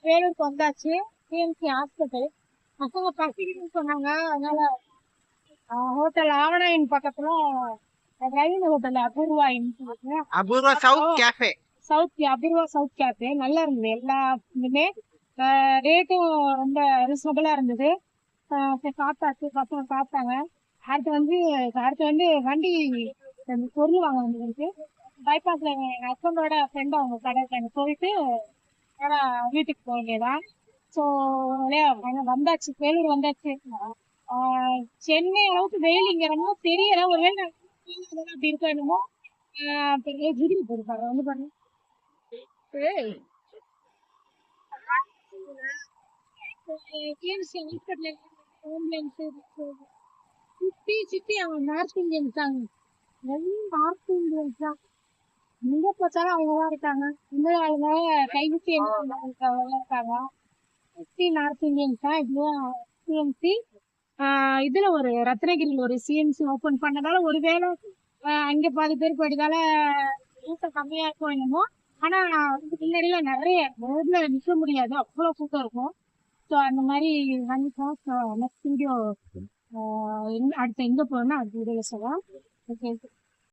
வேலூருக்கு வந்தாச்சு. TMC hospital. பசங்க பசிக்குதுன்னு சொன்னாங்க. அதனால ஹோட்டல் ஆவணாயின் பக்கத்துல ரவீன் ஹோட்டல் அபூர்வா இன்னு Apoorva south cafe. Apoorva south cafe நல்லா இருந்தது. எல்லா இதுமே ரேட்டும் ரொம்ப ரீசனபிளா இருந்தது. சாப்பிட்டாச்சு, பசங்க சாப்பிட்டாங்க. அடுத்து வந்து வண்டி பொருள் வாங்க வேண்டியது. பைபாஸ்ல எங்க ஹஸ்பண்டோட ஃப்ரெண்ட் அவங்க கடை இருக்காங்க. போயிட்டு வீட்டுக்கு போக வேண்டியதான். ஸோ வந்தாச்சு, வேலூர் வந்தாச்சு. சென்னை அளவுக்கு வெயில் இங்க ரொம்ப தெரியல. ஒருவேளை அப்படி இருக்கா என்னமோ. ஜிகிரி போயிருக்காரு வந்து பாருங்க. சுத்தி அவங்க நார்த் இந்தியன்ஸ் தான். நார்த் இந்தியன்ஸ் தான். எங்க பார்த்தாலும் அவங்கதான் இருக்காங்க. இந்த ஆளுங்க கைவிட்டு என்ன இருக்காங்க. நார்த் இந்தியன்ஸ் தான். இதுவும் சிஎம்சி. இதுல ஒரு ரத்னகிரியில் ஒரு சிஎம்சி ஓபன் பண்ணதால ஒருவேளை அங்க பாதி பேர் போயிட்டதால கூட்டம் கம்மியா இருக்கும் என்னமோ. ஆனா பின்னாடியில நிறைய ரோட்ல நிக்க முடியாது, அவ்வளவு கூட்டம் இருக்கும். ஸோ அந்த மாதிரி வந்துட்டோம். ஸோ நெக்ஸ்ட் வீடியோ அடுத்து எங்க போகணும்னா அடுத்த வீடியோல சொல்லலாம். ஓகே.